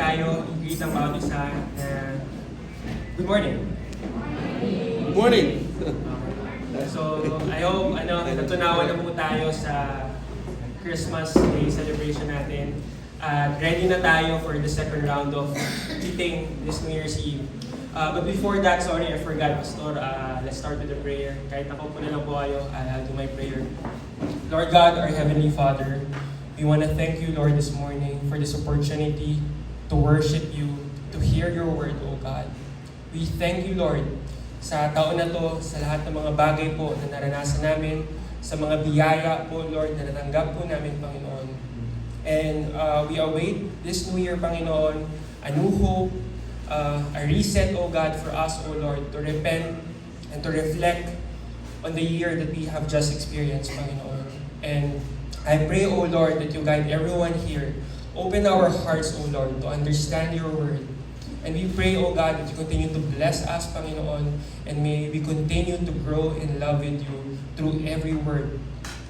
tayo, i-greet ang bawat isa na good morning. Good morning. So, I hope natunawan na po tayo sa Christmas Day celebration natin. At ready na tayo for the second round of eating this New Year's Eve. But before that, sorry, I forgot, Pastor. Let's start with the prayer. Kahit ako po na lang po kayo, I'll do my prayer. Lord God, our Heavenly Father, we want to thank you, Lord, this morning for this opportunity to worship you, to hear your word, O God. We thank you, Lord, sa taon na to, sa lahat ng mga bagay po na naranasan namin, sa mga biyaya po, Lord, na natanggap po namin, Panginoon. And we await this new year, Panginoon, a new hope, a reset, O God, for us, O Lord, to repent and to reflect on the year that we have just experienced, Panginoon. And I pray, O Lord, that you guide everyone here. Open our hearts, O Lord, to understand your word. And we pray, O God, that you continue to bless us, Panginoon, and may we continue to grow in love with you through every word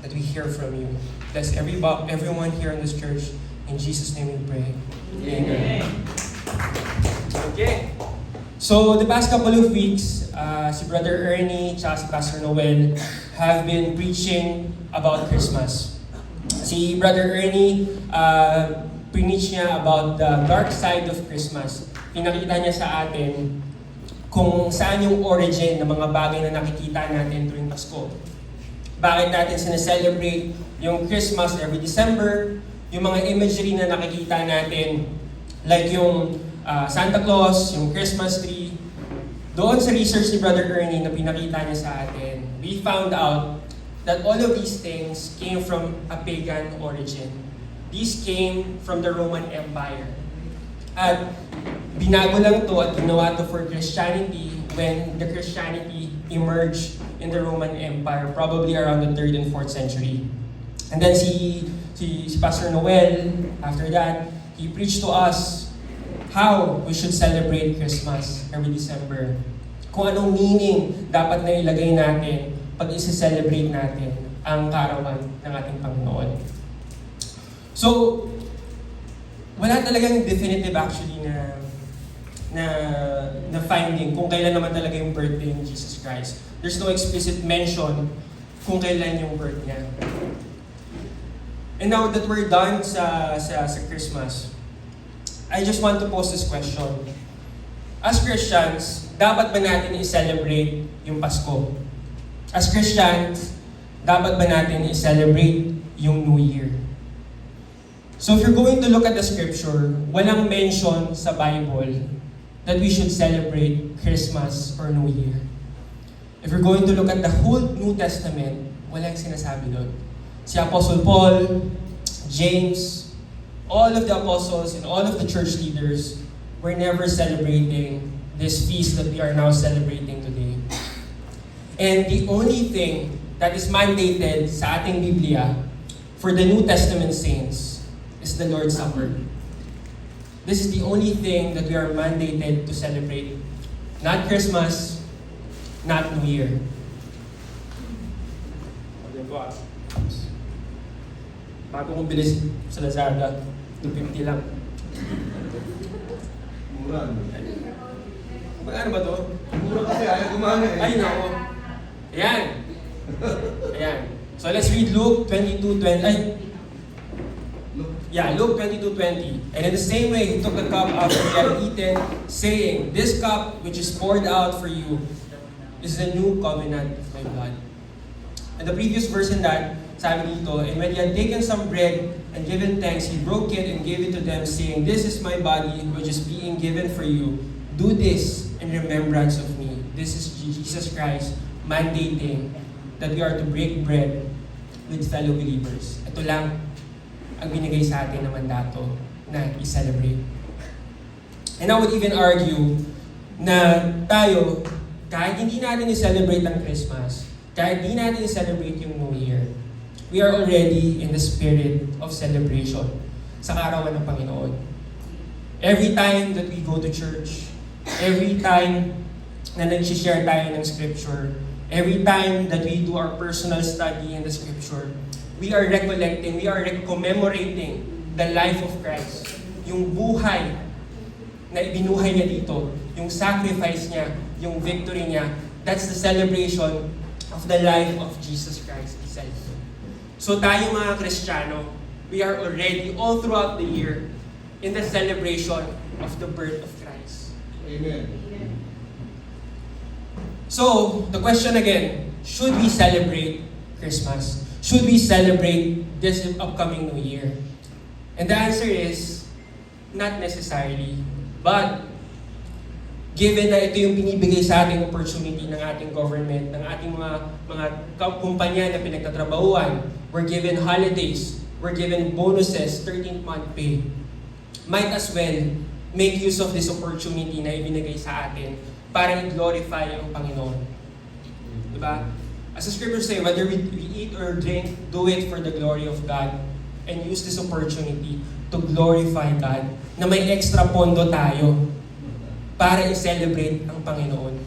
that we hear from you. Bless everyone here in this church. In Jesus' name we pray. Amen. Okay. So, the past couple of weeks, si Brother Ernie at si Pastor Noel have been preaching about Christmas. Si Brother Ernie, preach niya about the dark side of Christmas. Pinakita niya sa atin kung saan yung origin ng mga bagay na nakikita natin tuwing Pasko. Bakit natin sineselebrate yung Christmas every December, yung mga imagery na nakikita natin, like yung Santa Claus, yung Christmas tree. Doon sa research ni Brother Ernie na pinakita niya sa atin, we found out that all of these things came from a pagan origin. These came from the Roman Empire. At binago lang to at ginawa to for Christianity when the Christianity emerged in the Roman Empire, probably around the 3rd and 4th century. And then si Pastor Noel, after that, he preached to us how we should celebrate Christmas every December. Kung anong meaning dapat na ilagay natin pag isi-celebrate natin ang kaarawan ng ating Panginoon. So, wala talagang definitive actually na finding kung kailan naman talaga yung birthday ni Jesus Christ. There's no explicit mention kung kailan yung birth niya. And now that we're done sa Christmas, I just want to pose this question. As Christians, dapat ba natin i-celebrate yung Pasko? As Christians, dapat ba natin i-celebrate yung New Year? So if you're going to look at the scripture, walang mention sa Bible that we should celebrate Christmas or New Year. If you're going to look at the whole New Testament, walang sinasabi doon. Si Apostle Paul, James, all of the apostles and all of the church leaders were never celebrating this feast that we are now celebrating today. And the only thing that is mandated sa ating Biblia for the New Testament saints is the Lord's Supper. This is the only thing that we are mandated to celebrate. Not Christmas, not New Year. Bago kong bilis sa Lazada, 250 lang. Mura. Magkano ba to? Mura kasi ayaw gumana eh. Ay, nako. Ayan. Ayan. So let's read Luke 22:20. Luke 22:20. And in the same way, he took the cup after he had eaten, saying, "This cup which is poured out for you is the new covenant of my blood." And the previous verse in that, sabi dito, and when he had taken some bread and given thanks, he broke it and gave it to them, saying, "This is my body which is being given for you. Do this in remembrance of me." This is Jesus Christ mandating that we are to break bread with fellow believers. Ito lang ang binigay sa atin na mandato na i-celebrate. And I would even argue na tayo, kahit hindi natin i-celebrate ang Christmas, kahit hindi natin i-celebrate yung New Year, we are already in the spirit of celebration sa kaarawan ng Panginoon. Every time that we go to church, every time na nag-share tayo ng scripture, every time that we do our personal study in the scripture, we are recollecting, we are commemorating the life of Christ. Yung buhay na ibinuhay niya dito, yung sacrifice niya, yung victory niya, that's the celebration of the life of Jesus Christ itself. So tayo mga Kristiyano, we are already all throughout the year in the celebration of the birth of Christ. Amen. So, the question again, should we celebrate Christmas? Should we celebrate this upcoming New Year? And the answer is, not necessarily. But, given na ito yung binibigay sa ating opportunity ng ating government, ng ating mga kumpanya na pinagtatrabahuan, we're given holidays, we're given bonuses, 13th month pay. Might as well make use of this opportunity na ibinigay sa atin para i-glorify ang Panginoon. Diba? As the scriptures say, whether we eat or drink, do it for the glory of God and use this opportunity to glorify God na may extra pondo tayo para i-celebrate ang Panginoon.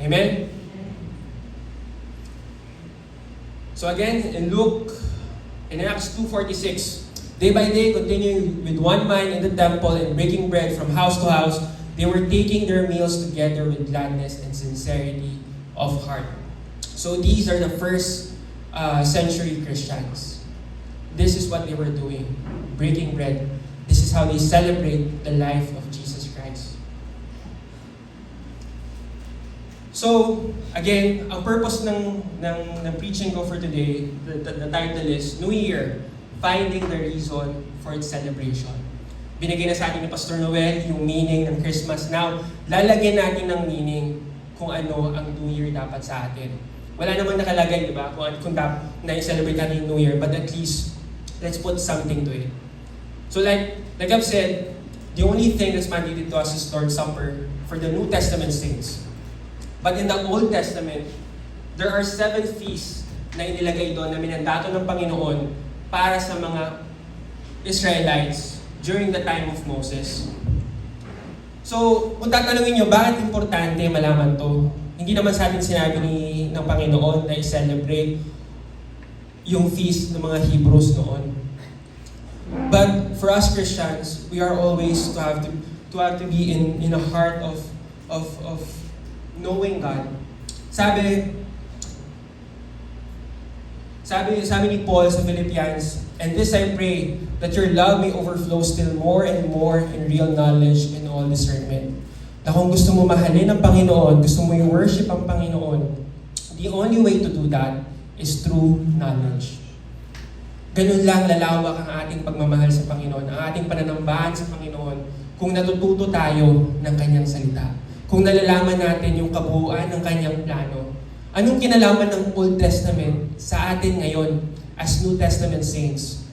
Amen? So again, in Luke, in Acts 2:46, day by day, continuing with one mind in the temple and breaking bread from house to house, they were taking their meals together with gladness and sincerity of heart. So these are the first century Christians. This is what they were doing, breaking bread. This is how they celebrate the life of Jesus Christ. So, again, ang purpose ng preaching ko for today, the title is New Year, Finding the Reason for its Celebration. Binigay na sa atin ni Pastor Noel yung meaning ng Christmas. Now, lalagyan natin ng meaning kung ano ang New Year dapat sa atin. Wala namang nakalagay, di ba? Kung na-celebrate natin yung New Year, but at least, let's put something to it. So like I've said, the only thing that's mandated to us is Lord's Supper for the New Testament saints. But in the Old Testament, there are 7 feasts na inilagay doon na minandato ng Panginoon para sa mga Israelites during the time of Moses. So, kung tatanungin nyo, bakit importante malaman to? Hindi naman sa atin sinabi ng Panginoon na i-celebrate yung feast ng mga Hebrews noon. But for us Christians, we are always to have to be in a heart of knowing God. Sabi ni Paul sa Philippians, and this I pray, that your love may overflow still more and more in real knowledge and all discernment. Na kung gusto mo mahalin ang Panginoon, gusto mo i-worship ang Panginoon, the only way to do that is through knowledge. Ganun lang lalawak ang ating pagmamahal sa Panginoon, ang ating pananambahan sa Panginoon, kung natututo tayo ng Kanyang salita. Kung nalalaman natin yung kabuuan ng Kanyang plano. Anong kinalaman ng Old Testament sa atin ngayon as New Testament saints?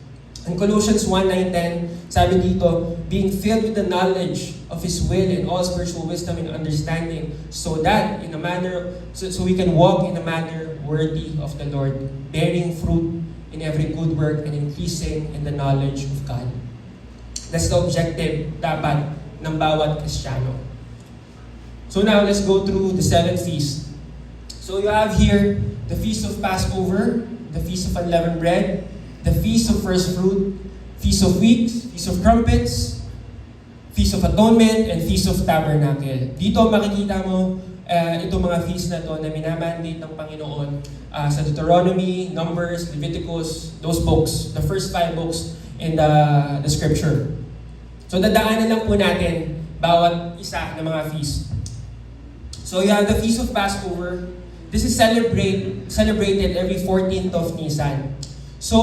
In Colossians 1:9-10, sabi dito, being filled with the knowledge of His will and all spiritual wisdom and understanding, so that so we can walk in a manner worthy of the Lord, bearing fruit in every good work and increasing in the knowledge of God. That's the objective dapat ng bawat Kristiyano. So now let's go through the 7 feasts. So you have here the Feast of Passover, the Feast of Unleavened Bread, the Feast of First Fruit, Feast of Weeks, Feast of Trumpets, Feast of Atonement, and Feast of Tabernacle. Dito makikita mo itong mga feast na to na minamandate ng Panginoon sa Deuteronomy, Numbers, Leviticus, those books, the first 5 books in the scripture. So dadaanan lang po natin bawat isa ng mga feast. So you have the Feast of Passover. This is celebrated every 14th of Nisan. So,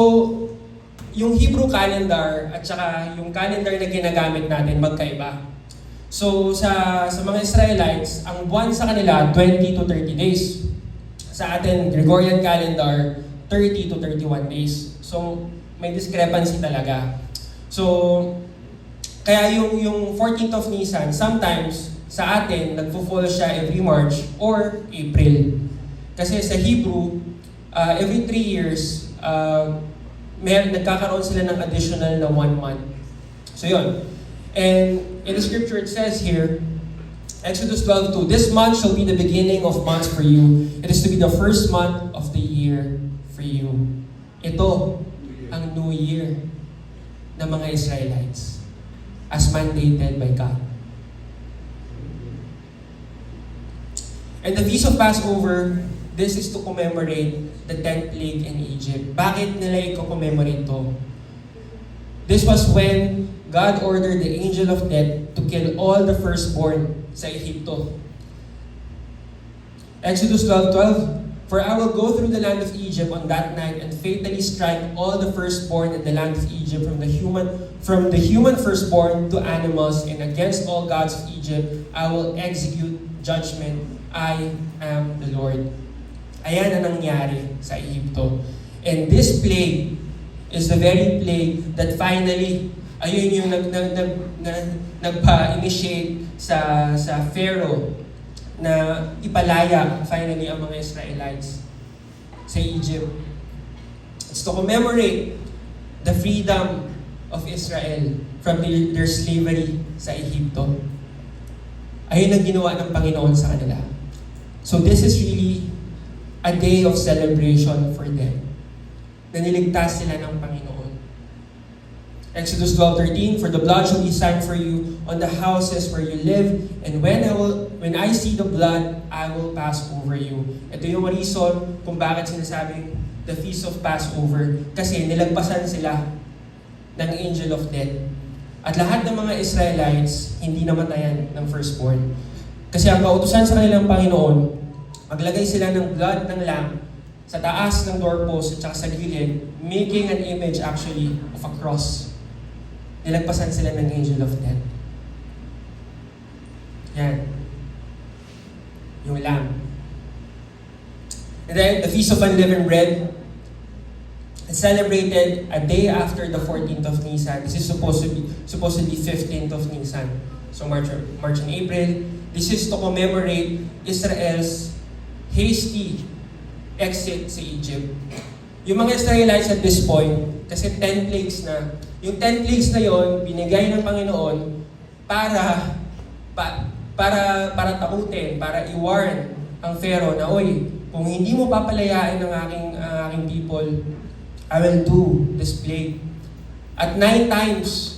yung Hebrew calendar at saka yung calendar na ginagamit natin magkaiba. So, sa mga Israelites, ang buwan sa kanila 20 to 30 days. Sa atin, Gregorian calendar, 30 to 31 days. So, may discrepancy talaga. So, kaya yung 14th of Nisan, sometimes sa atin, nagfo-fall siya every March or April. Kasi sa Hebrew, every 3 years, nagkakaroon sila ng additional na 1 month. So yun. And in the scripture it says here, Exodus 12:2, this month shall be the beginning of months for you. It is to be the first month of the year for you. Ito ang New Year ng mga Israelites as mandated by God. And the Feast of Passover, this is to commemorate the 10th plague in Egypt. Bakit nila i-commemorate to? This was when God ordered the angel of death to kill all the firstborn sa Egypto. Exodus 12:12, "For I will go through the land of Egypt on that night and fatally strike all the firstborn in the land of Egypt from the human firstborn to animals, and against all gods of Egypt I will execute judgment. I am the Lord." Ayan ang nangyari sa Egypto. And this plague is the very plague that finally, ayun yung nagpa-initiate sa Pharaoh na ipalaya finally ang mga Israelites sa Egypt. It's to commemorate the freedom of Israel from their slavery sa Egypto. Ayun ang ginawa ng Panginoon sa kanila. So this is really a day of celebration for them. Na niligtas sila ng Panginoon. Exodus 12:13, "For the blood shall be sign for you on the houses where you live, and when I see the blood, I will pass over you." Ito yung reason kung bakit sinasabing the Feast of Passover. Kasi nilagpasan sila ng angel of death. At lahat ng mga Israelites, hindi namatayan ng firstborn. Kasi ang kautusan sa kanilang Panginoon, maglagay sila ng blood ng lamb sa taas ng doorpost at saka sa gilid, making an image actually of a cross. Nilagpasan sila ng angel of death. Yan. Yung lamb. And then, the Feast of Unleavened Bread is celebrated a day after the 14th of Nisan. This is supposedly 15th of Nisan. So March and April. This is to commemorate Israel's hasty exit sa Egypt. Yung mga Israelites at this point, kasi 10 plagues na, yung 10 plagues na yon binigay ng Panginoon para takutin, para i-warn ang Pharaoh na, "Oy, kung hindi mo papalayain ang aking people, I will do this plague." At 9 times,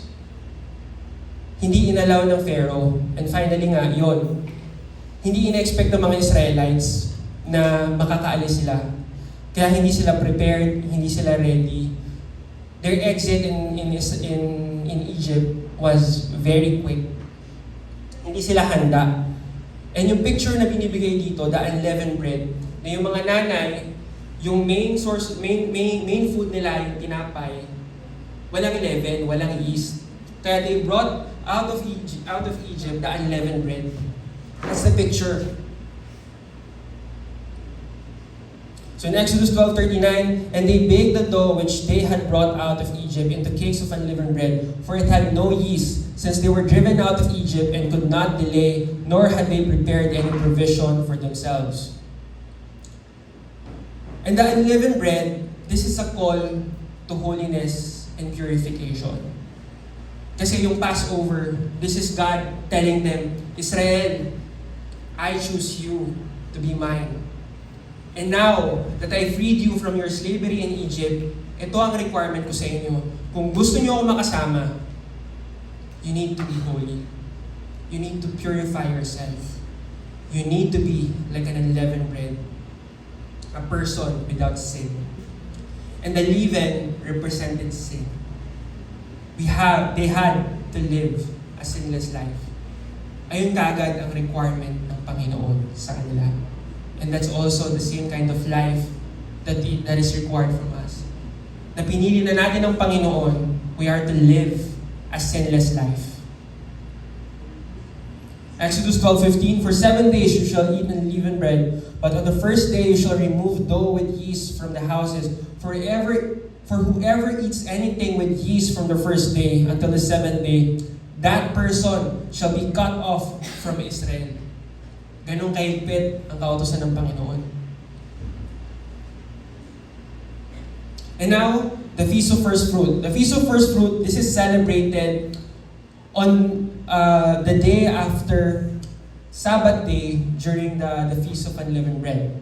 hindi inalaw ng Pharaoh. And finally nga, yon. Hindi ina-expect ng mga Israelites na makakaalis sila. Kaya hindi sila prepared, hindi sila ready. Their exit in Egypt was very quick. Hindi sila handa. And yung picture na binibigay dito, the unleavened bread, na yung mga nanay, yung main food nila, yung tinapay, walang leaven, walang yeast. Kaya they brought out of Egypt the unleavened bread. That's the picture. So in Exodus 12:39, "And they baked the dough which they had brought out of Egypt into cakes of unleavened bread, for it had no yeast, since they were driven out of Egypt and could not delay, nor had they prepared any provision for themselves." And the unleavened bread, this is a call to holiness and purification. Kasi yung Passover, this is God telling them, "Israel, I choose you to be mine. And now that I freed you from your slavery in Egypt, ito ang requirement ko sa inyo. Kung gusto niyo ako makasama, you need to be holy. You need to purify yourself. You need to be like an unleavened bread. A person without sin." And the leaven represented sin. They had to live a sinless life. Ayun kaagad ang requirement ng Panginoon sa kanila. And that's also the same kind of life that is required from us. Na pinili na natin ng Panginoon, we are to live a sinless life. Exodus 12:15, "For 7 days you shall eat unleavened bread, but on the first day you shall remove dough with yeast from the houses. For whoever eats anything with yeast from the first day until the 7th day, that person shall be cut off from Israel." Ganong kahigpit ang kautusan ng Panginoon. And now, the Feast of First Fruit. The Feast of First Fruit, this is celebrated on the day after Sabbath day during the Feast of Unleavened Bread.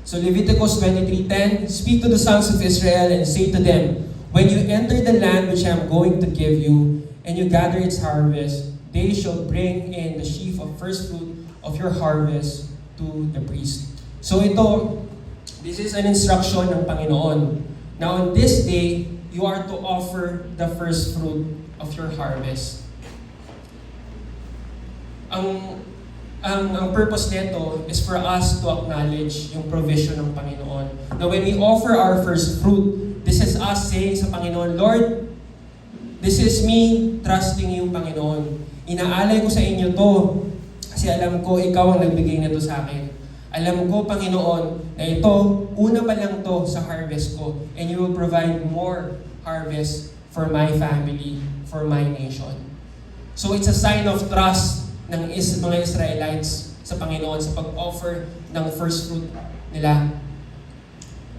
So Leviticus 23:10, "Speak to the sons of Israel and say to them, when you enter the land which I am going to give you, and you gather its harvest, they shall bring in the sheaf of first fruit of your harvest to the priest. So ito, this is an instruction ng Panginoon. Now on this day, you are to offer the first fruit of your harvest. Ang purpose nito is for us to acknowledge yung provision ng Panginoon. Now when we offer our first fruit, this is us saying sa Panginoon, Lord, this is me trusting you, Panginoon. Inaalay ko sa inyo to kasi alam ko ikaw ang nagbigay nito sa akin. Alam ko, Panginoon, na ito, una pa lang to sa harvest ko, and you will provide more harvest for my family, for my nation. So it's a sign of trust ng mga Israelites sa Panginoon sa pag-offer ng first fruit nila.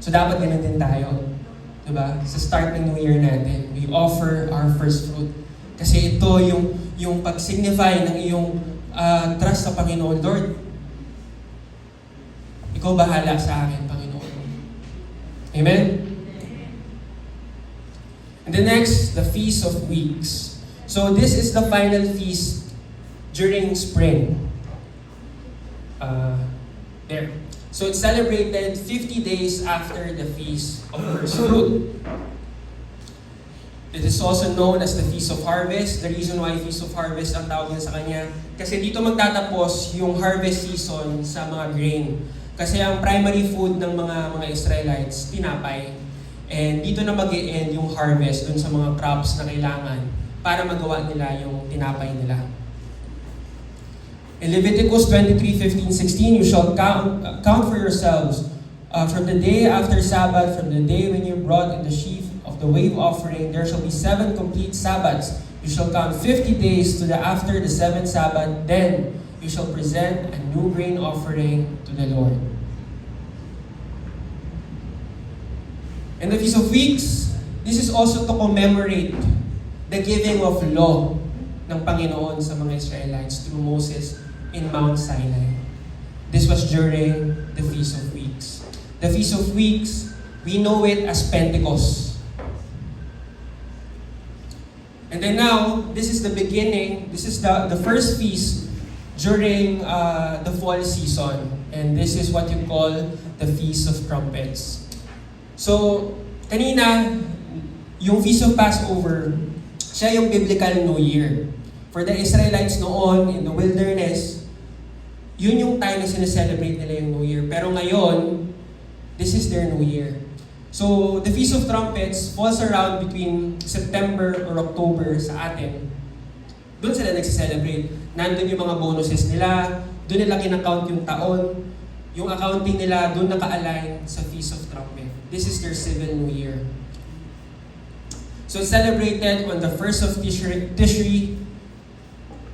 So dapat ganun din tayo. Diba? Sa start ng New Year natin, we offer our first fruit. Kasi ito yung pag-signify ng iyong trust sa Panginoon. Lord, ikaw bahala sa akin, Panginoon. Amen? And the next, the Feast of Weeks. So this is the final feast during spring. There. So it's celebrated 50 days after the Feast of First Fruit. It is also known as the Feast of Harvest. The reason why Feast of Harvest ang tawag niya sa kanya, kasi dito magtatapos yung harvest season sa mga grain. Kasi ang primary food ng mga Israelites, tinapay. And dito na mag-e-end yung harvest dun sa mga crops na kailangan para magawa nila yung tinapay nila. In Leviticus 23:15-16, you shall count for yourselves from the day after Sabbath, from the day when you brought in the sheaf of the wave offering, there shall be 7 complete Sabbaths. You shall count 50 days to the after the 7th Sabbath, then you shall present a new grain offering to the Lord. And the Feast of Weeks, this is also to commemorate the giving of law ng Panginoon sa mga Israelites through Moses in Mount Sinai. This was during the Feast of Weeks. The Feast of Weeks, we know it as Pentecost. And then now, this is the beginning, this is the first feast during the fall season. And this is what you call the Feast of Trumpets. So, kanina, yung Feast of Passover, siya yung biblical New Year. For the Israelites noon, in the wilderness, yun yung time na sineselebrate nila yung New Year. Pero ngayon, this is their New Year. So, the Feast of Trumpets falls around between September or October sa atin. Doon sila nagsiselebrate. Nandun yung mga bonuses nila, doon nila kinakount yung taon, yung accounting nila doon naka-align sa Feast of Trumpet. This is their civil New Year. So it's celebrated on the 1st of Tishri.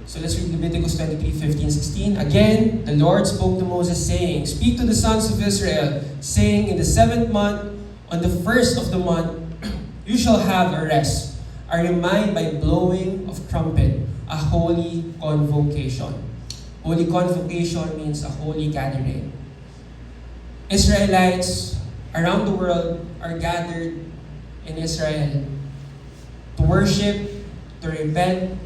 So let's read Leviticus 23:15-16. Again, the Lord spoke to Moses saying, "Speak to the sons of Israel, saying, in the 7th month, on the 1st of the month, you shall have a rest, a remind by blowing of trumpet, a holy convocation." Holy convocation means a holy gathering. Israelites around the world are gathered in Israel to worship, to repent,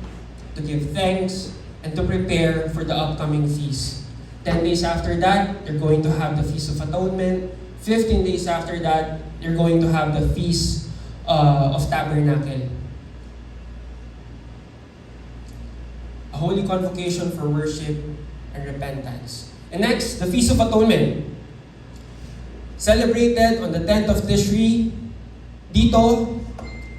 to give thanks, and to prepare for the upcoming feast. 10 days after that, they're going to have the Feast of Atonement. 15 days after that, they're going to have the Feast of Tabernacle. A holy convocation for worship and repentance. And next, the Feast of Atonement. Celebrated on the 10th of Tishri. Dito,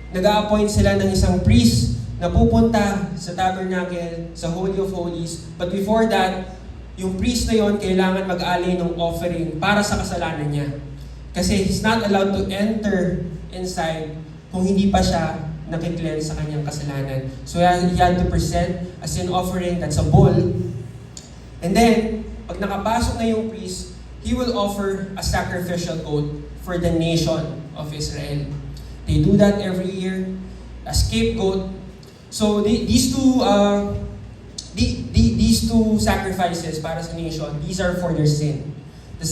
nag-a-appoint sila ng isang priest na pupunta sa tabernacle, sa Holy of Holies. But before that, yung priest na yon kailangan mag-alay ng offering para sa kasalanan niya. Kasi he's not allowed to enter inside kung hindi pa siya nakikleanse sa kanyang kasalanan. So he had to present a sin offering, that's a bull. And then, pag nakapasok na yung priest, he will offer a sacrificial goat for the nation of Israel. They do that every year, a scapegoat. So these two sacrifices para sa nation, these are for their sin. The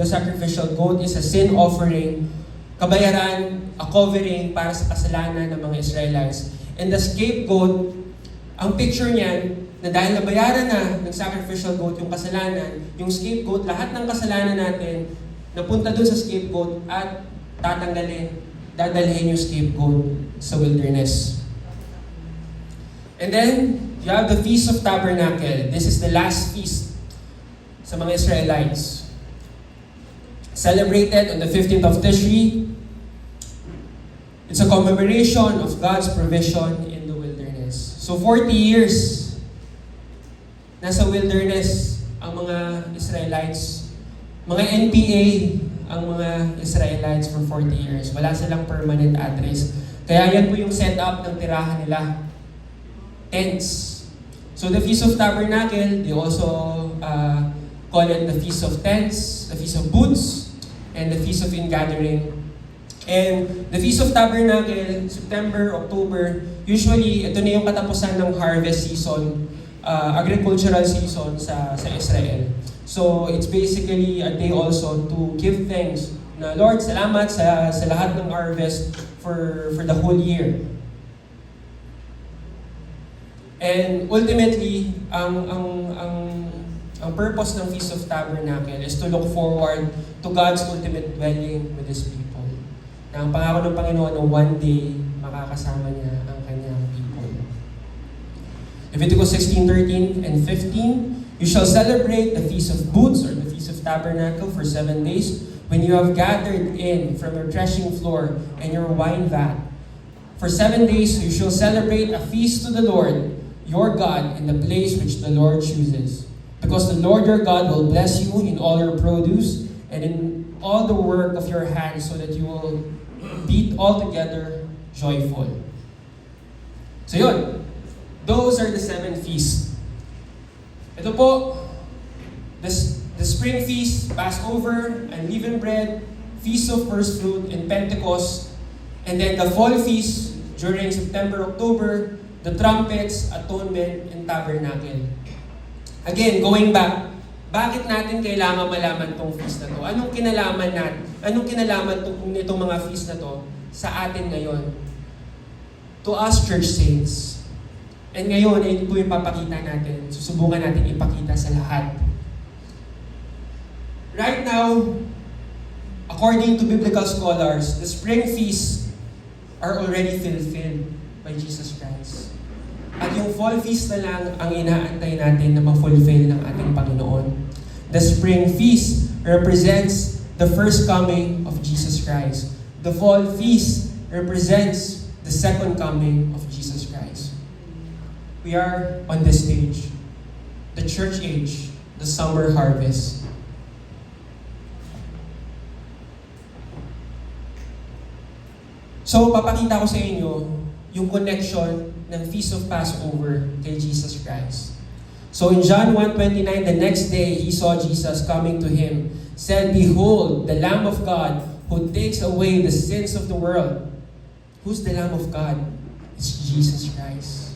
sacrificial goat is a sin offering, kabayaran, a covering para sa kasalanan ng mga Israelites. And the scapegoat, Ang picture niyan, na dahil nabayaran na ng sacrificial goat yung kasalanan, yung scapegoat, lahat ng kasalanan natin, napunta dun sa scapegoat at dadalhin yung scapegoat sa wilderness. And then, you have the Feast of Tabernacle. This is the last feast sa mga Israelites. Celebrated on the 15th of Tishri. It's a commemoration of God's provision in the wilderness. So 40 years, nasa wilderness ang mga Israelites. Mga NPA ang mga Israelites for 40 years. Wala silang permanent address. Kaya yan po yung setup ng tirahan nila. Tents. So the Feast of Tabernacle, they also call it the Feast of Tents, the Feast of Booths, and the Feast of Ingathering. And the Feast of Tabernacle, September, October, usually ito na yung katapusan ng harvest season, agricultural season sa Israel. So it's basically a day also to give thanks na Lord, salamat sa lahat ng harvest for the whole year. And ultimately, ang purpose ng Feast of Tabernacle is to look forward to God's ultimate dwelling with His people. Na ang pangako ng Panginoon na one day makakasama niya ang kanyang people. Leviticus 16:13 and 15, you shall celebrate the Feast of Booths or the Feast of Tabernacle for 7 days when you have gathered in from your threshing floor and your wine vat. For 7 days you shall celebrate a feast to the Lord your God in the place which the Lord chooses. Because the Lord your God will bless you in all your produce and in all the work of your hands so that you will be altogether joyful. So yun, those are the 7 feasts. Ito po, the spring feast, Passover, unleavened bread, Feast of First Fruit, and Pentecost, and then the fall feast during September, October, the trumpets, atonement, and tabernacle. Again, going back, bakit natin kailangan malaman tong feast na to? Anong kinalaman nitong mga feast na to sa atin ngayon? To us church saints. And ngayon, ito po yung papakita natin. Susubukan natin ipakita sa lahat. Right now, according to biblical scholars, the spring feasts are already fulfilled by Jesus Christ. At yung fall feast na lang ang inaantay natin na ma-fulfill ng ating Panginoon. The spring feast represents the first coming of Jesus Christ. The fall feast represents the second coming of Jesus Christ. We are on this stage, the church age, the summer harvest. So, papakita ko sa inyo yung connection ng Feast of Passover kay Jesus Christ. So in John 1:29, the next day he saw Jesus coming to him, said, "Behold, the Lamb of God who takes away the sins of the world." Who's the Lamb of God? It's Jesus Christ.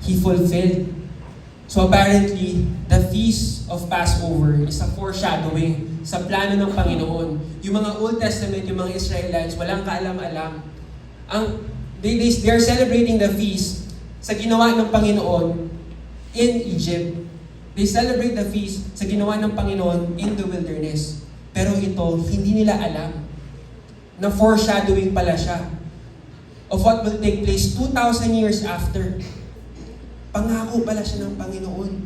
He fulfilled. So apparently, the Feast of Passover is a foreshadowing sa plano ng Panginoon. Yung mga Old Testament, yung mga Israelites, walang kaalam-alam. They are celebrating the feast sa ginawa ng Panginoon in Egypt. They celebrate the feast sa ginawa ng Panginoon in the wilderness. Pero ito, hindi nila alam na foreshadowing pala siya of what will take place 2,000 years after. Pangako pala siya ng Panginoon.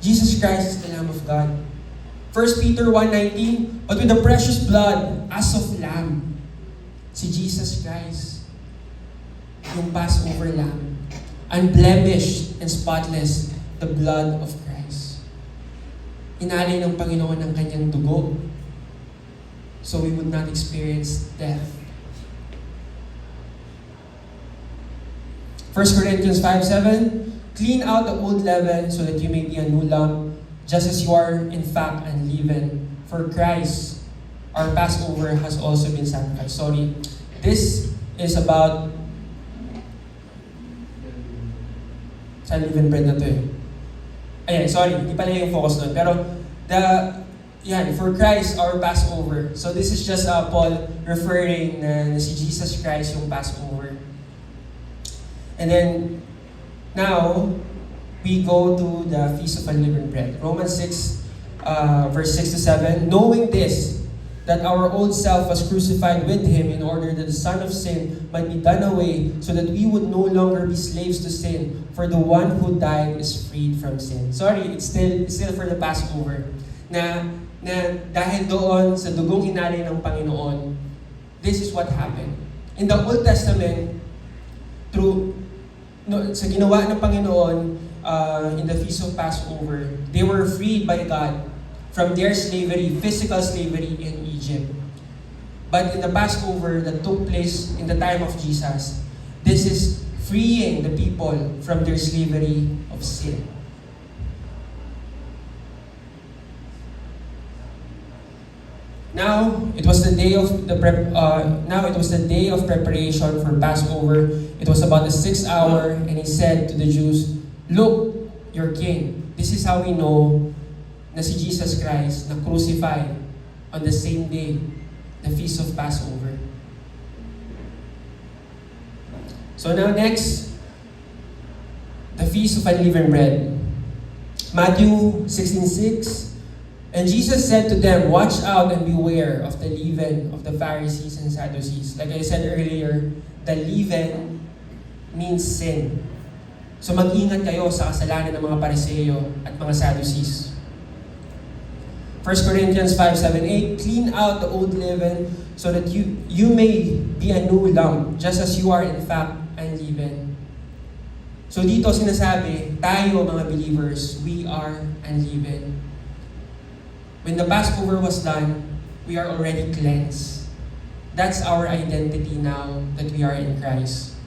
Jesus Christ is the Lamb of God. 1 Peter 1:19, but with the precious blood as of lamb, si Jesus Christ, yung Passover lamb, unblemished and spotless, the blood of Christ. Inalay ng Panginoon ng kanyang dugo so we would not experience death. 1 Corinthians 5:7, clean out the old leaven so that you may be a new lump, just as you are in fact unleavened. For Christ, our Passover, has also been sacrificed. Sorry, this is about sa unleavened bread na to eh. Ayan, sorry, hindi pala yung focus doon. Pero yan, for Christ, our Passover. So this is just Paul referring na si Jesus Christ yung Passover. And then, now, we go to the Feast of Unleavened Bread. Romans 6, verse 6 to 7. Knowing this, that our old self was crucified with Him in order that the Son of Sin might be done away, so that we would no longer be slaves to sin, for the one who died is freed from sin. Sorry, it's still for the Passover. Na dahil doon sa dugong inalay ng Panginoon, this is what happened. In the Old Testament, sa ginawa ng Panginoon, in the Feast of Passover, they were freed by God from their slavery, physical slavery in Egypt. But in the Passover that took place in the time of Jesus, this is freeing the people from their slavery of sin. Now it was the day of preparation for Passover. It was about the 6th hour, and He said to the Jews, "Look, your king." This is how we know na si Jesus Christ na crucified on the same day, the Feast of Passover. So now next, the Feast of Unleavened Bread. Matthew 16:6. And Jesus said to them, "Watch out and beware of the leaven of the Pharisees and Sadducees." Like I said earlier, the leaven means sin. So mag-ingat kayo sa kasalanan ng mga Pariseo at mga Sadducees. 1 Corinthians 5:7-8, clean out the old leaven so that you may be a new lump, just as you are in fact unleavened. So dito sinasabi, tayo mga believers, we are unleavened. When the Passover was done, we are already cleansed. That's our identity now that we are in Christ.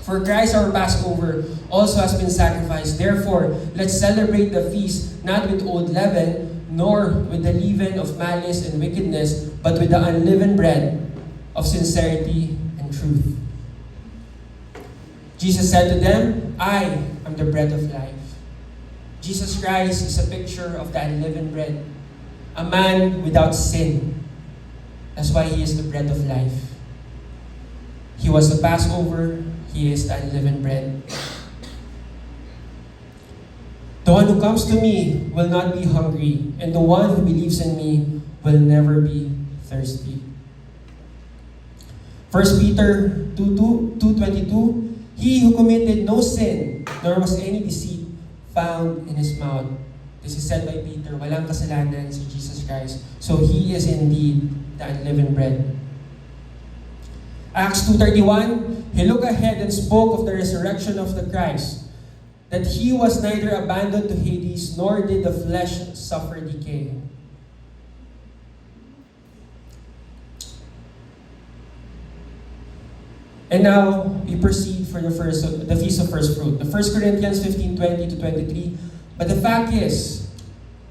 For Christ our Passover also has been sacrificed. Therefore, let's celebrate the feast not with old leaven, nor with the leaven of malice and wickedness, but with the unleavened bread of sincerity and truth. Jesus said to them, "I am the bread of life." Jesus Christ is a picture of the unleavened bread, a man without sin. That's why He is the bread of life. He was the Passover, He is the unleavened bread. The one who comes to me will not be hungry, and the one who believes in me will never be thirsty. 1 Peter 2:22, He who committed no sin, nor was any deceit found in His mouth. This is said by Peter, walang kasalanan si Jesus Christ. So He is indeed the unleavened bread. Acts 2:31, He looked ahead and spoke of the resurrection of the Christ, that He was neither abandoned to Hades, nor did the flesh suffer decay. And now, we proceed for the Feast of First Fruit. The 1 Corinthians 15:20-23. But the fact is,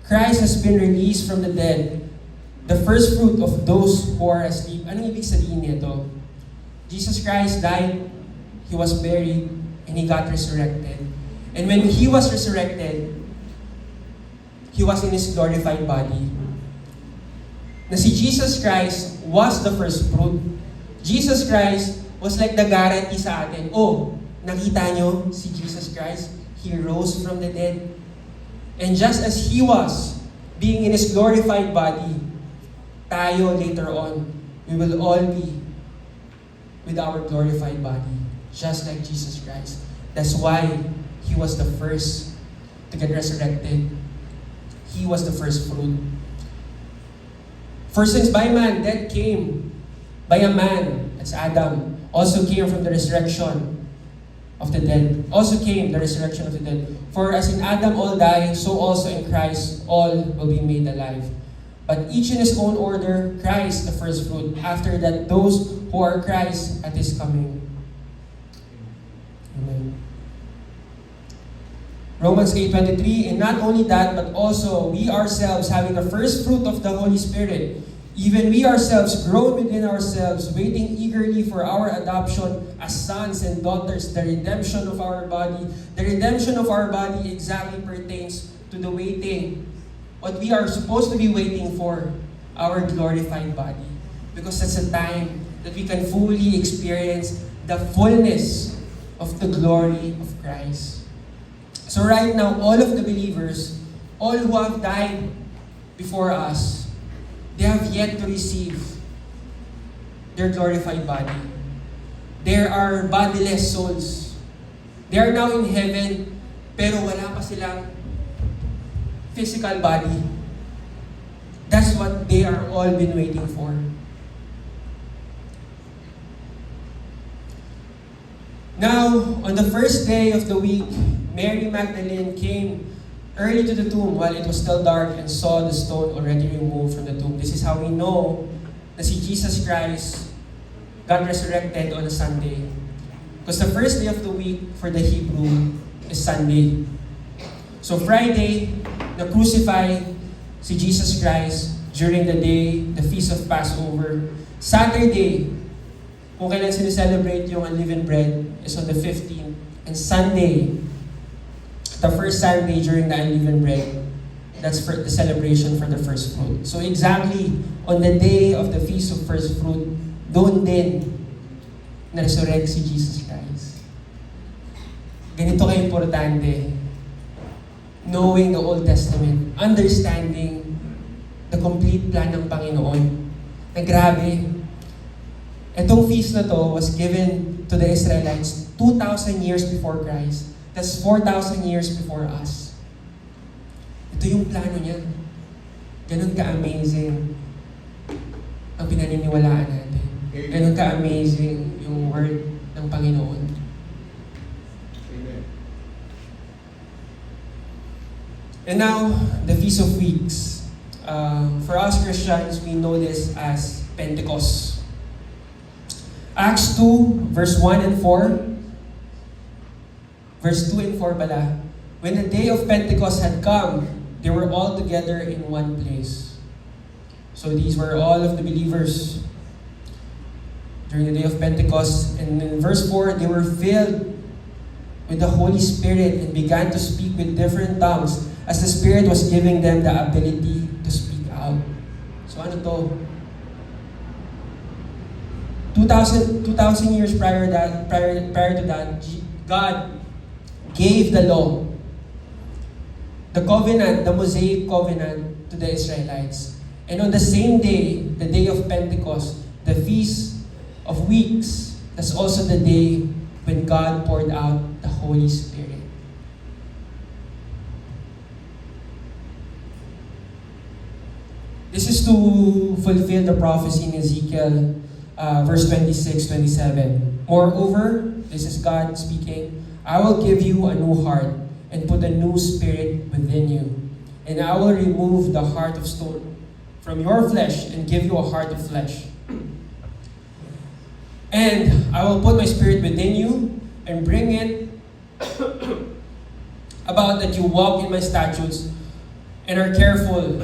Christ has been released from the dead, the first fruit of those who are asleep. Anong ibig sabihin nito? Jesus Christ died, He was buried, and He got resurrected. And when He was resurrected, He was in His glorified body. Na si Jesus Christ was the first fruit. Jesus Christ was like the guarantee sa atin. Oh, nakita nyo si Jesus Christ? He rose from the dead. And just as He was, being in His glorified body, tayo later on, we will all be with our glorified body, just like Jesus Christ. That's why He was the first to get resurrected. He was the first fruit. For since by man death came, by a man, that's Adam, also came from the resurrection of the dead. Also came the resurrection of the dead. For as in Adam all die, so also in Christ all will be made alive. But each in his own order, Christ the first fruit. After that, those who are Christ at His coming. Amen. Romans 8:23, and not only that, but also we ourselves, having the first fruit of the Holy Spirit, even we ourselves groan within ourselves, waiting eagerly for our adoption as sons and daughters, the redemption of our body. The redemption of our body exactly pertains to the waiting what we are supposed to be waiting for, our glorified body. Because that's a time that we can fully experience the fullness of the glory of Christ. So right now, all of the believers, all who have died before us, they have yet to receive their glorified body. There are bodiless souls. They are now in heaven, pero wala pa silang physical body. That's what they are all been waiting for. Now, on the first day of the week, Mary Magdalene came early to the tomb while it was still dark and saw the stone already removed from the tomb. This is how we know that si Jesus Christ got resurrected on a Sunday. Because the first day of the week for the Hebrew is Sunday. So Friday, na-crucify si Jesus Christ during the day, the Feast of Passover. Saturday, kung kailan sinicelebrate yung unleavened bread, is on the 15th. And Sunday, the first Sunday during the unleavened bread, that's for the celebration for the first fruit. So exactly on the day of the Feast of First Fruit, doon din na-resurrect si Jesus Christ. Ganito ka-importante, knowing the Old Testament, understanding the complete plan ng Panginoon. Na grabe, itong feast na to was given to the Israelites 2,000 years before Christ. That's 4,000 years before us. Ito yung plano niya. Ganun ka-amazing ang pinaniniwalaan natin. Ganun ka-amazing yung word ng Panginoon. Amen. And now, the Feast of Weeks. For us Christians, we know this as Pentecost. Acts 2, verse 1 and 4. Verse 2 and 4 pala. When the day of Pentecost had come, they were all together in one place. So these were all of the believers during the day of Pentecost. And in verse 4, they were filled with the Holy Spirit and began to speak with different tongues as the Spirit was giving them the ability to speak out. So ano to? 2,000 years prior to that, God gave the law, the covenant, the Mosaic covenant to the Israelites. And on the same day, the day of Pentecost, the Feast of Weeks, that's also the day when God poured out the Holy Spirit. This is to fulfill the prophecy in Ezekiel verse 26, 27. Moreover, this is God speaking, I will give you a new heart and put a new spirit within you. And I will remove the heart of stone from your flesh and give you a heart of flesh. And I will put my spirit within you and bring it about that you walk in my statutes and are careful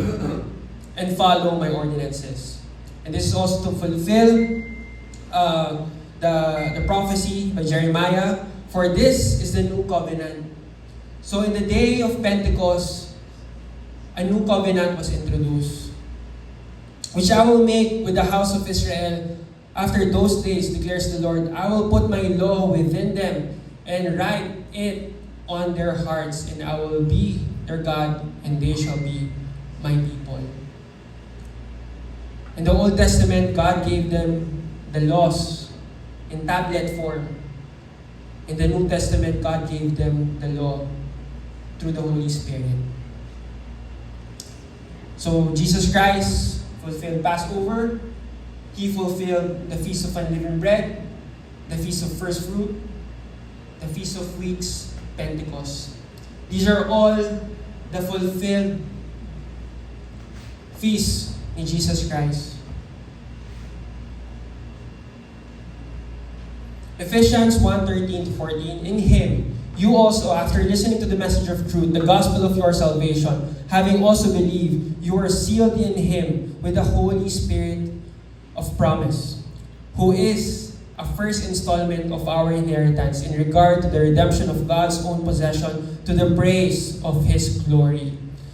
and follow my ordinances. And this is also to fulfill the prophecy by Jeremiah, for this is the new covenant. So in the day of Pentecost, a new covenant was introduced, which I will make with the house of Israel after those days, declares the Lord. I will put my law within them and write it on their hearts, and I will be their God, and they shall be my people. In the Old Testament, God gave them the laws in tablet form. In the New Testament, God gave them the law through the Holy Spirit. So Jesus Christ fulfilled Passover. He fulfilled the Feast of Unleavened Bread, the Feast of First Fruit, the Feast of Weeks, Pentecost. These are all the fulfilled feasts in Jesus Christ. Ephesians 1:13-14, in Him, you also, after listening to the message of truth, the gospel of your salvation, having also believed, you are sealed in Him with the Holy Spirit of promise, who is a first installment of our inheritance in regard to the redemption of God's own possession to the praise of His glory.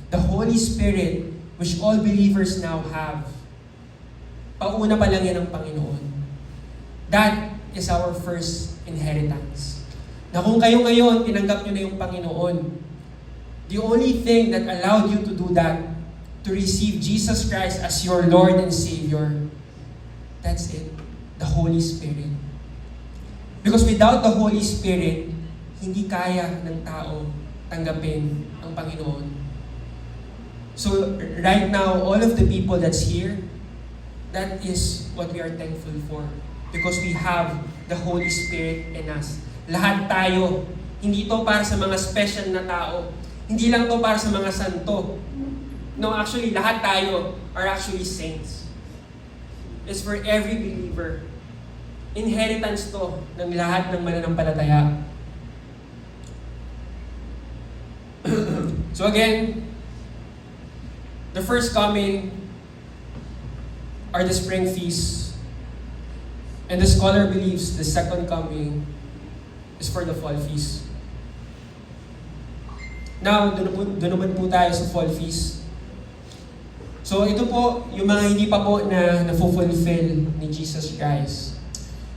the Holy Spirit, which all believers now have. Pauna pa lang yan ng Panginoon. That is our first inheritance. Na kung kayo ngayon, tinanggap nyo na yung Panginoon, the only thing that allowed you to do that, to receive Jesus Christ as your Lord and Savior, that's it. The Holy Spirit. Because without the Holy Spirit, hindi kaya ng tao tanggapin ang Panginoon. So right now, all of the people that's here, that is what we are thankful for. Because we have the Holy Spirit in us. Lahat tayo, hindi ito para sa mga special na tao. Hindi lang ito para sa mga santo. No, actually, lahat tayo are actually saints. It's for every believer. Inheritance to ng lahat ng mananampalataya. So again, the first coming are the spring feasts. And the scholar believes the second coming is for the fall feast. Now, doon naman po tayo sa fall feast. So ito po yung mga hindi pa po na fulfill ni Jesus Christ.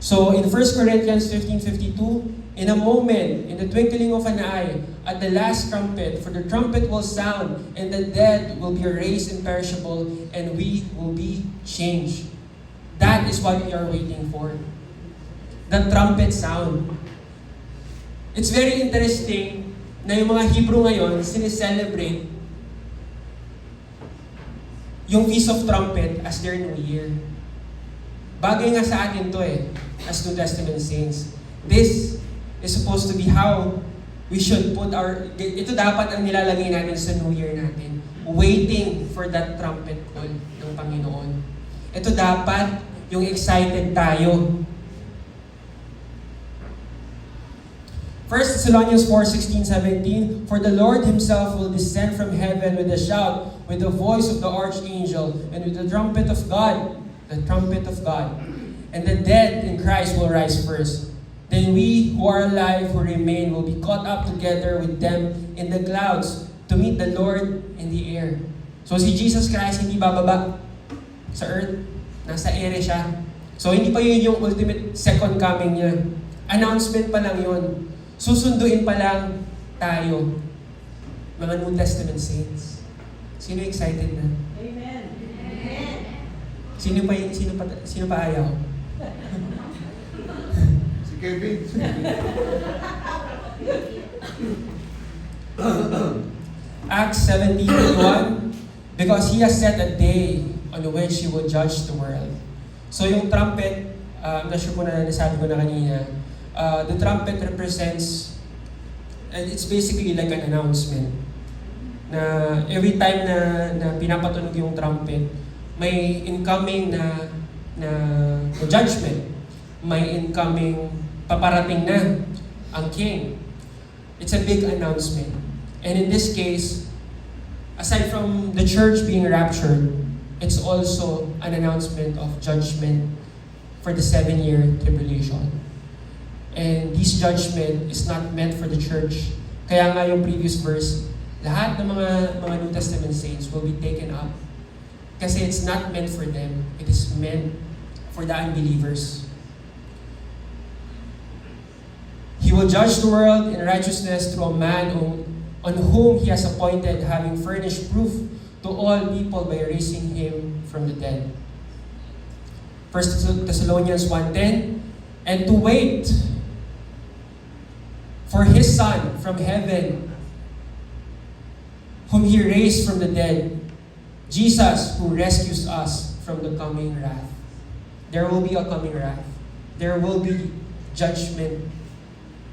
So in 1 Corinthians 15:52, in a moment, in the twinkling of an eye, at the last trumpet, for the trumpet will sound, and the dead will be raised imperishable, and we will be changed. That is what we are waiting for. The trumpet sound. It's very interesting na yung mga Hebrew ngayon, sineselebrate yung Feast of Trumpet as their New Year. Bagay nga sa atin to as New Testament saints. This is supposed to be how we should put ito dapat ang nilalagay natin sa New Year natin. Waiting for that trumpet call ng Panginoon. Ito dapat yung excited tayo. 1 Thessalonians 4:16-17, for the Lord Himself will descend from heaven with a shout, with the voice of the archangel, and with the trumpet of God, and the dead in Christ will rise first. Then we who are alive, who remain, will be caught up together with them in the clouds to meet the Lord in the air. So si Jesus Christ hindi bababa sa earth, nasa ere siya. So hindi pa yun yung ultimate second coming niya. Announcement pa lang yun. Susunduin pa lang tayo, mga New Testament saints. Sino excited na? Amen. Amen. Sino pa ayaw? Si Kevin. Acts 17:1, because He has set a day on which He will judge the world. So yung trumpet, I'm not sure kung nasabi ko na kanina, the trumpet represents, and it's basically like an announcement, na every time na pinapatunog yung trumpet, may incoming na judgment, may incoming paparating na ang king. It's a big announcement. And in this case, aside from the church being raptured, it's also an announcement of judgment for the 7-year tribulation. And this judgment is not meant for the church. Kaya nga yung previous verse, lahat ng mga New Testament saints will be taken up. Kasi it's not meant for them. It is meant for the unbelievers. He will judge the world in righteousness through a man on whom He has appointed, having furnished proof to all people by raising Him from the dead. 1 Thessalonians 1:10, and to wait for His Son from heaven, whom He raised from the dead, Jesus, who rescues us from the coming wrath. There will be a coming wrath. There will be judgment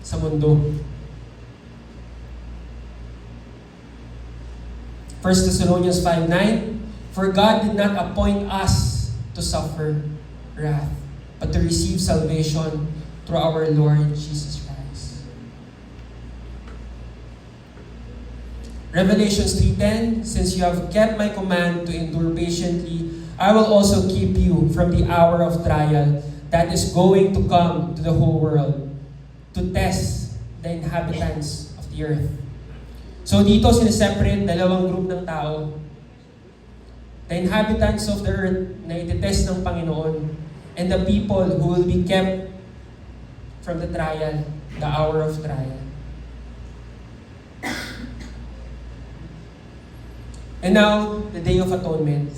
sa mundo. 1 Thessalonians 5:9, for God did not appoint us to suffer wrath, but to receive salvation through our Lord Jesus Christ. Revelations 3:10, since you have kept my command to endure patiently, I will also keep you from the hour of trial that is going to come to the whole world, to test the inhabitants of the earth. So dito sineseparate dalawang group ng tao. The inhabitants of the earth na itetest ng Panginoon, and the people who will be kept from the trial, the hour of trial. And now, the Day of Atonement.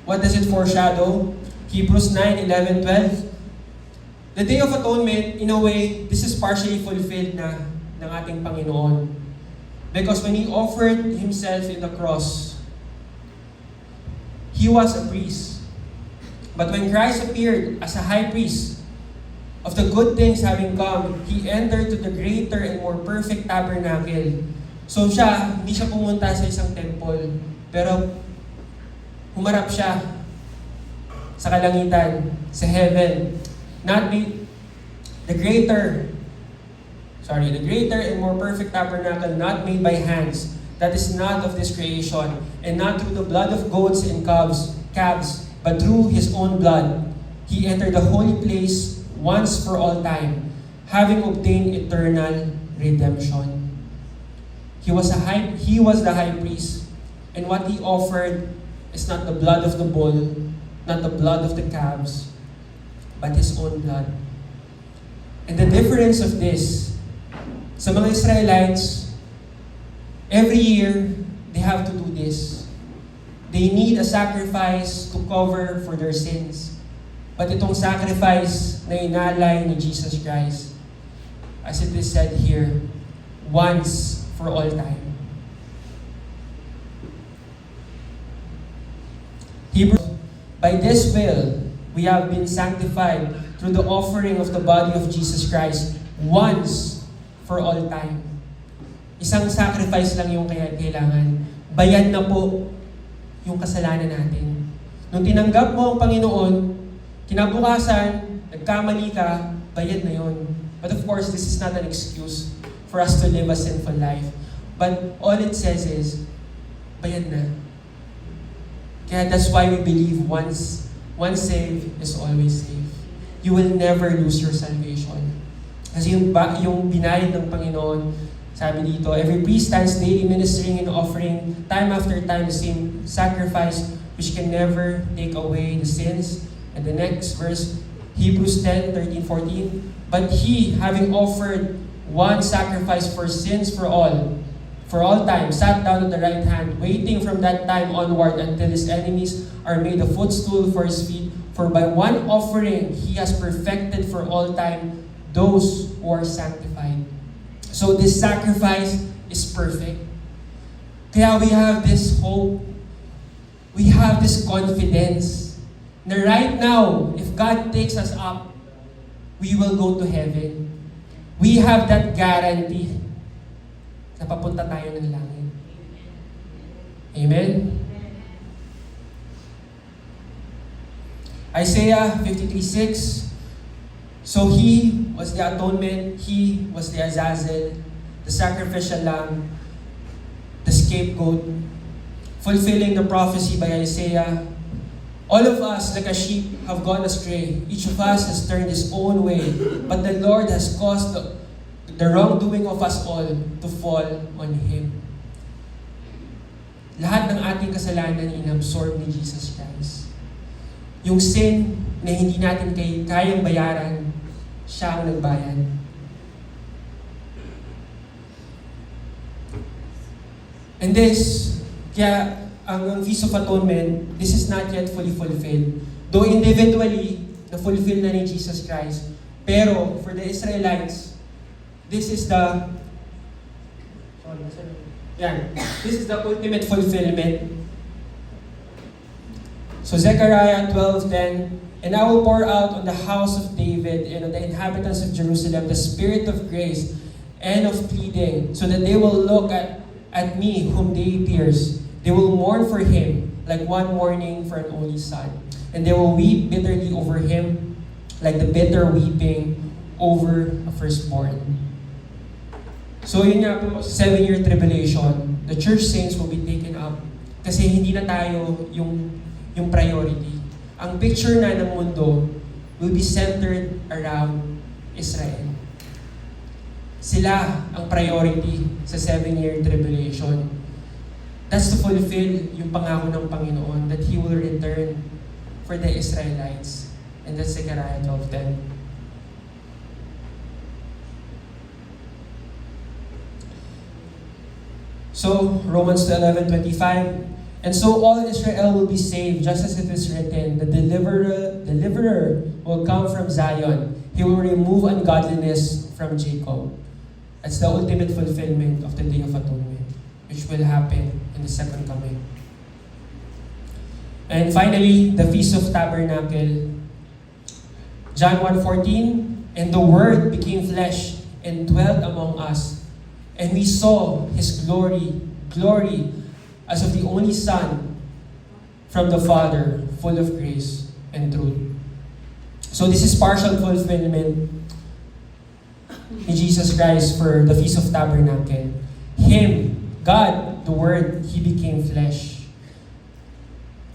What does it foreshadow? Hebrews 9, 11, 12. The Day of Atonement, in a way, this is partially fulfilled na ng ating Panginoon. Because when He offered Himself in the cross, He was a priest. But when Christ appeared as a high priest of the good things having come, He entered to the greater and more perfect tabernacle. So hindi siya pumunta sa isang temple, pero humarap siya sa kalangitan, sa heaven. The greater and more perfect tabernacle not made by hands, that is not of this creation, and not through the blood of goats and calves, but through His own blood. He entered the holy place once for all time, having obtained eternal redemption. He was the high priest, and what He offered is not the blood of the bull, not the blood of the calves, but His own blood. And the difference of this, sa mga Israelites, every year, they have to do this. They need a sacrifice to cover for their sins. But itong sacrifice na inalay ni Jesus Christ, as it is said here, once for all time. Hebrews, by this will, we have been sanctified through the offering of the body of Jesus Christ once for all time. Isang sacrifice lang yung kailangan. Bayad na po yung kasalanan natin. Nung tinanggap mo ang Panginoon, kinabukasan, nagkamali ka, bayad na yon. But of course, this is not an excuse for us to live a sinful life. But all it says is, bayad na. Kaya that's why we believe once saved is always saved. You will never lose your salvation. Kasi yung binayad ng Panginoon, sabi dito, every priest stands daily ministering and offering time after time the same sacrifice which can never take away the sins. And the next verse, Hebrews 10, 13, 14. But He, having offered one sacrifice for sins for all time, sat down at the right hand, waiting from that time onward until His enemies are made a footstool for His feet. For by one offering He has perfected for all time those who are sanctified. So this sacrifice is perfect. Kaya we have this hope. We have this confidence na right now, if God takes us up, we will go to heaven. We have that guarantee na papunta tayo ng langit. Amen? Isaiah 53:6. So He was the atonement, He was the Azazel, the sacrificial lamb, the scapegoat, fulfilling the prophecy by Isaiah. All of us, like a sheep, have gone astray. Each of us has turned his own way, but the Lord has caused the wrongdoing of us all to fall on Him. Lahat ng ating kasalanan inabsorb ni Jesus Christ. Yung sin na hindi natin kayang bayaran, siya ang nagbayad. And kaya ang Feast of Atonement, this is not yet fully fulfilled. Though individually, na-fulfill na ni Jesus Christ. Pero for the Israelites, this is the ultimate fulfillment. So Zechariah 12:10, and I will pour out on the house of David and on the inhabitants of Jerusalem the spirit of grace and of pleading, so that they will look at me whom they pierced. They will mourn for him like one mourning for an only son. And they will weep bitterly over him like the bitter weeping over a firstborn. So yun nga po, 7-year tribulation, the church saints will be taken up kasi hindi na tayo yung priority. Ang picture na ng mundo will be centered around Israel. Sila ang priority sa 7-year tribulation. That's to fulfill yung pangako ng Panginoon that He will return for the Israelites. And that's Zechariah 12:10. So, Romans 11:25, and so all Israel will be saved, just as it is written, the deliverer will come from Zion. He will remove ungodliness from Jacob. That's the ultimate fulfillment of the Day of Atonement, which will happen in the second coming. And finally, the Feast of Tabernacle. John 1:14, and the Word became flesh and dwelt among us. And we saw His glory as of the only Son from the Father, full of grace and truth. So this is partial fulfillment in Jesus Christ for the Feast of Tabernacle. Him, God, the Word, He became flesh.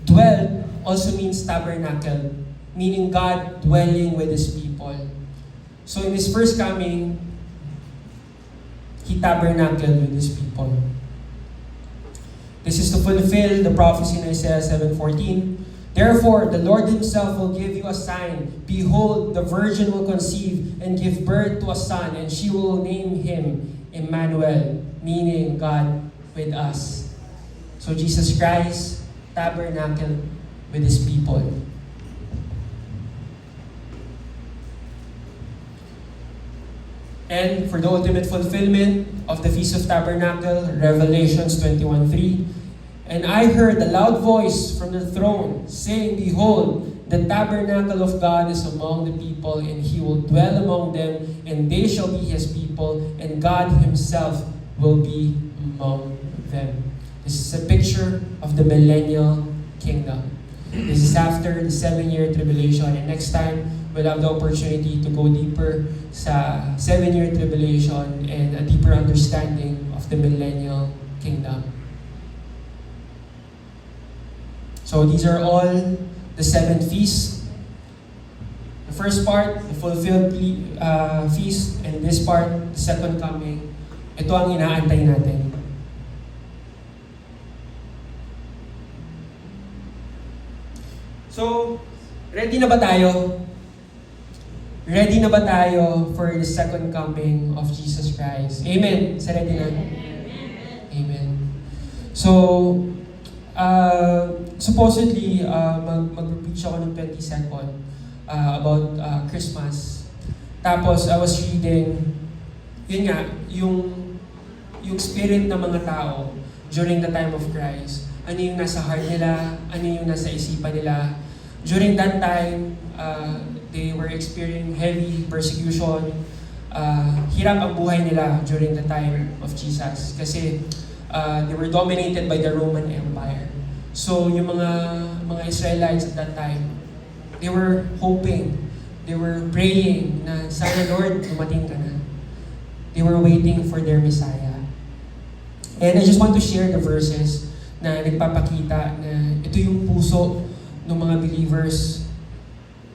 Dwell also means tabernacle, meaning God dwelling with His people. So in His first coming, He tabernacled with His people. This is to fulfill the prophecy in Isaiah 7:14. Therefore, the Lord Himself will give you a sign. Behold, the virgin will conceive and give birth to a son, and she will name him Emmanuel, meaning God with us. So Jesus Christ tabernacled with His people. And for the ultimate fulfillment of the Feast of Tabernacle, Revelations 21:3, and I heard a loud voice from the throne saying, behold, the tabernacle of God is among the people, and He will dwell among them, and they shall be His people, and God Himself will be among them. This is a picture of the millennial kingdom. This is after the 7-year tribulation, and next time, we'll have the opportunity to go deeper sa 7-year tribulation and a deeper understanding of the millennial kingdom. So these are all the 7 feasts. The first part, the fulfilled feast, and this part, the second coming. Ito ang inaantay natin. So, ready na ba tayo? Ready na ba tayo for the second coming of Jesus Christ? Amen. Sa ready na? Amen. So, supposedly, mag-preach ako ng 22nd about Christmas. Tapos, I was reading, yun nga, yung spirit ng mga tao during the time of Christ. Ano yung nasa heart nila, ano yung nasa isipan nila. During that time, they were experiencing heavy persecution. Hirap ang buhay nila during the time of Jesus. Kasi they were dominated by the Roman Empire. So yung mga Israelites at that time, they were hoping, they were praying na sana Lord, dumating ka na. They were waiting for their Messiah. And I just want to share the verses na nagpapakita na ito yung puso ng mga believers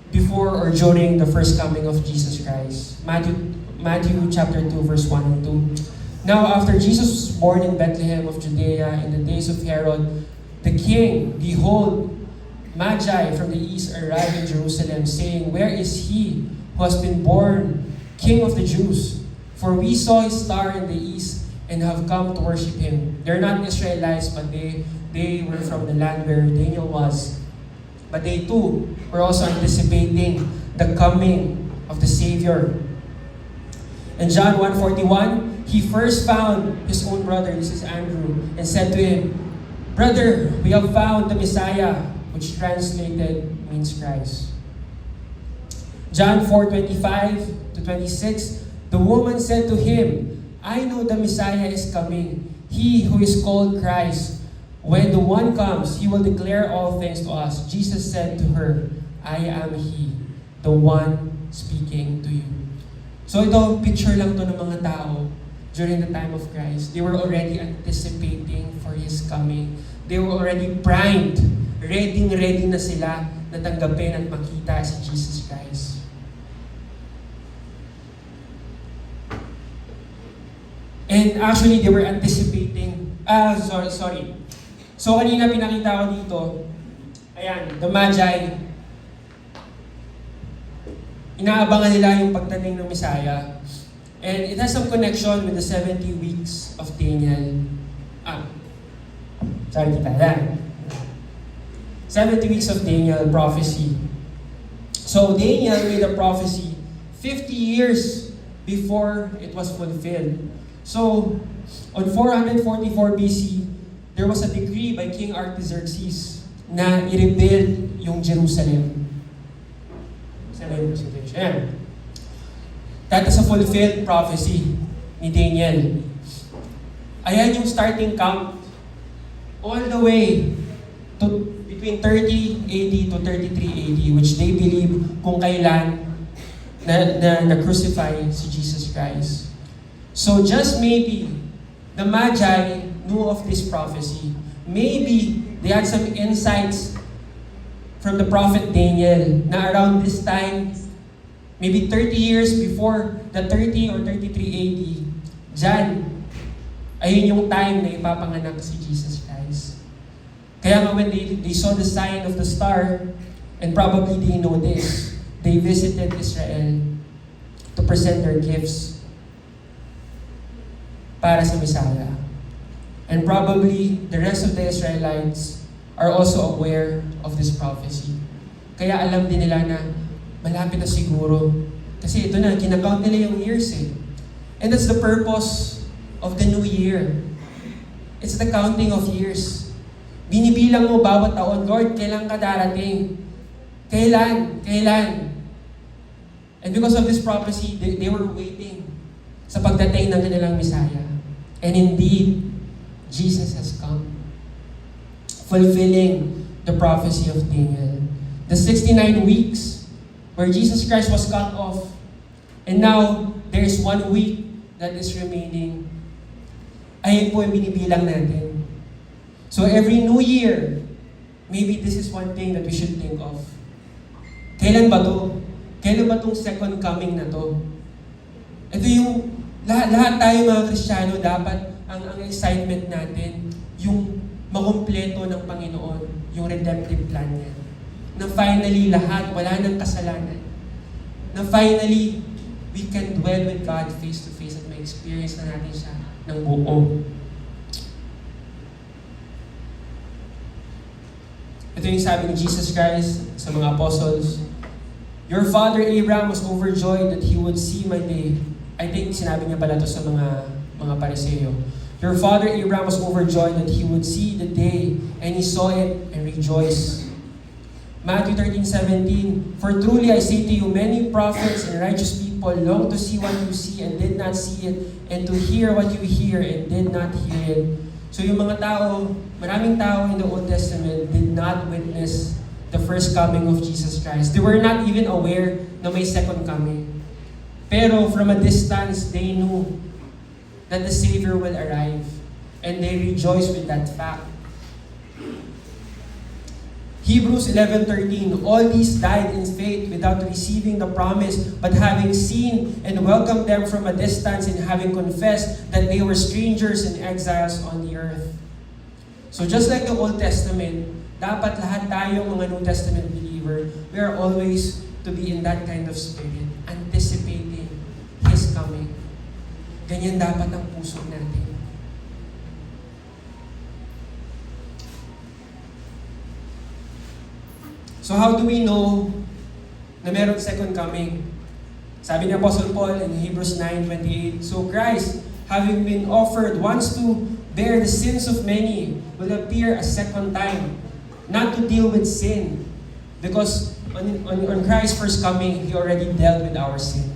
before or during the first coming of Jesus Christ. Matthew chapter 2, verse 1 and 2. Now after Jesus was born in Bethlehem of Judea in the days of Herod the king, behold, Magi from the east arrived in Jerusalem, saying, where is he who has been born King of the Jews? For we saw his star in the east and have come to worship him. They're not Israelites, but they were from the land where Daniel was. But they too were also anticipating the coming of the Savior. In John 1:41, he first found his own brother, this is Andrew, and said to him, brother, we have found the Messiah, which translated means Christ. John 4:25 to 26, the woman said to him, I know the Messiah is coming, he who is called Christ. When the one comes, he will declare all things to us. Jesus said to her, I am he, the one speaking to you. So ito, picture lang to ng mga tao during the time of Christ. They were already anticipating for His coming. They were already primed. Ready na sila na tanggapin at makita si Jesus Christ. And actually, they were anticipating, sorry. So kanina pinakita ko dito, ayan, the Magi, inaabangan nila yung pagdating ng Messiah. And it has some connection with the 70 weeks of Daniel. Sorry kita, yan. 70 weeks of Daniel prophecy. So Daniel made a prophecy 50 years before it was fulfilled. So, on 444 BC, there was a decree by King Artaxerxes na i-rebuild yung Jerusalem. Ayan. That is a fulfilled prophecy ni Daniel. Ayan yung starting count all the way to between 30 AD to 33 AD, which they believe kung kailan na-crucify si Jesus Christ. So just maybe, the Magi knew of this prophecy. Maybe they had some insights from the prophet Daniel na around this time, maybe 30 years before the 30 or 33 AD, dyan, ayun yung time na ipapanganak si Jesus Christ. Kaya nga when they saw the sign of the star, and probably they know this, they visited Israel to present their gifts para sa Messiah. And probably the rest of the Israelites are also aware of this prophecy. Kaya alam din nila na malapit na siguro. Kasi ito na, kinakount nila yung years eh. And that's the purpose of the new year. It's the counting of years. Binibilang mo bawat taon, Lord, kailan ka darating? Kailan? And because of this prophecy, they were waiting sa pagdating ng kanilang Messiah. And indeed, Jesus has come, fulfilling the prophecy of Daniel. The 69 weeks where Jesus Christ was cut off, and now there is 1 week that is remaining. Ayun po yung binibilang natin. So every new year, maybe this is one thing that we should think of. Kailan ba to? Kailan ba tong second coming na to? Ito yung, lahat tayo mga Kristiyano, dapat ang excitement natin, yung makumpleto ng Panginoon, yung redemptive plan niya. Na finally lahat, wala nang kasalanan. Na finally, we can dwell with God face to face at may experience na natin siya ng buo. Ito yung sabi ni Jesus Christ sa mga apostles, "Your father Abraham was overjoyed that he would see my day." I think sinabi niya pala to sa mga Pariseo. "Your father Abraham was overjoyed that he would see the day, and he saw it and rejoiced." Matthew 13:17, "For truly I say to you, many prophets and righteous people long to see what you see and did not see it, and to hear what you hear and did not hear it." So yung mga tao, maraming tao in the Old Testament did not witness the first coming of Jesus Christ. They were not even aware na may second coming. Pero from a distance, they knew that the Savior will arrive. And they rejoiced with that fact. Hebrews 11:13, "All these died in faith without receiving the promise, but having seen and welcomed them from a distance and having confessed that they were strangers and exiles on the earth." So just like the Old Testament, dapat lahat tayo mga New Testament believer, we are always to be in that kind of spirit, anticipating His coming. Ganyan dapat ang puso natin. So how do we know na meron second coming? Sabi ni Apostle Paul in Hebrews 9:28, "So Christ, having been offered once to bear the sins of many, will appear a second time, not to deal with sin." Because on Christ's first coming, He already dealt with our sin.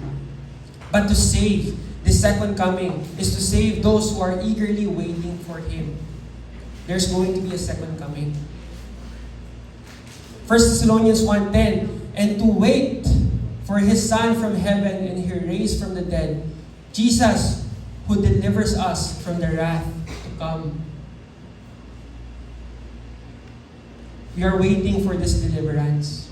But to save, the second coming is to save those who are eagerly waiting for Him. There's going to be a second coming. 1 Thessalonians 1:10, "And to wait for His Son from heaven and He raised from the dead, Jesus, who delivers us from the wrath to come." We are waiting for this deliverance.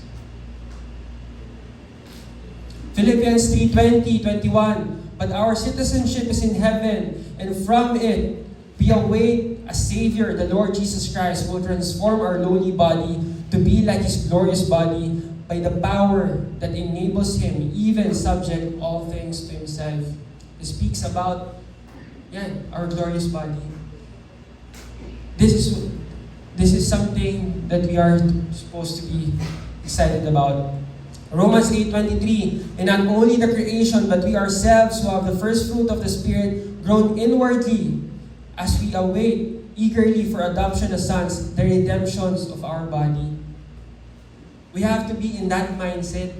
Philippians 3:20-21, but our citizenship is in heaven, and from it we await a Savior, the Lord Jesus Christ, who will transform our lowly body to be like His glorious body by the power that enables Him even subject all things to Himself. He speaks about our glorious body. This is something that we are supposed to be excited about. Romans 8:23, and not only the creation, but we ourselves who have the first fruit of the Spirit grown inwardly as we await eagerly for adoption as sons, the redemptions of our body. We have to be in that mindset.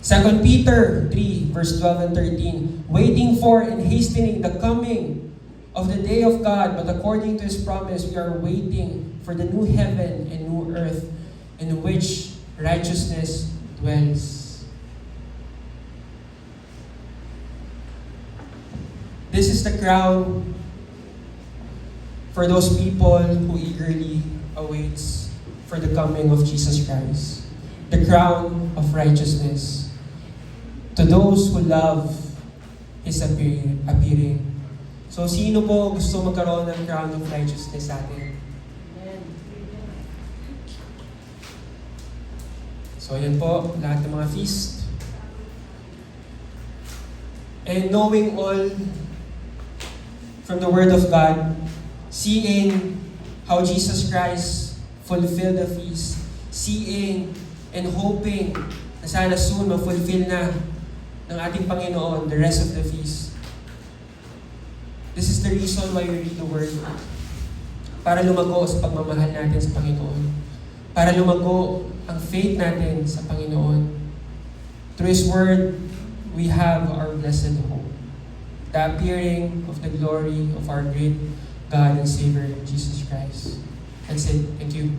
2 Peter 3, verse 12 and 13, waiting for and hastening the coming of the day of God, but according to His promise, we are waiting for the new heaven and new earth in which righteousness dwells. This is the crown for those people who eagerly awaits for the coming of Jesus Christ. The crown of righteousness to those who love His appearing. So sino po gusto magkaroon ng crown of righteousness sa atin? So yan po, lahat ng mga feast. And knowing all from the Word of God, seeing how Jesus Christ fulfilled the feast, seeing and hoping na sana soon ma-fulfill na ng ating Panginoon the rest of the feast. This is the reason why we read the Word. Para lumago sa pagmamahal natin sa Panginoon. Para lumago ang faith natin sa Panginoon. Through His Word, we have our blessed hope. The appearing of the glory of our great God and Savior, Jesus Christ. That's it. Thank you.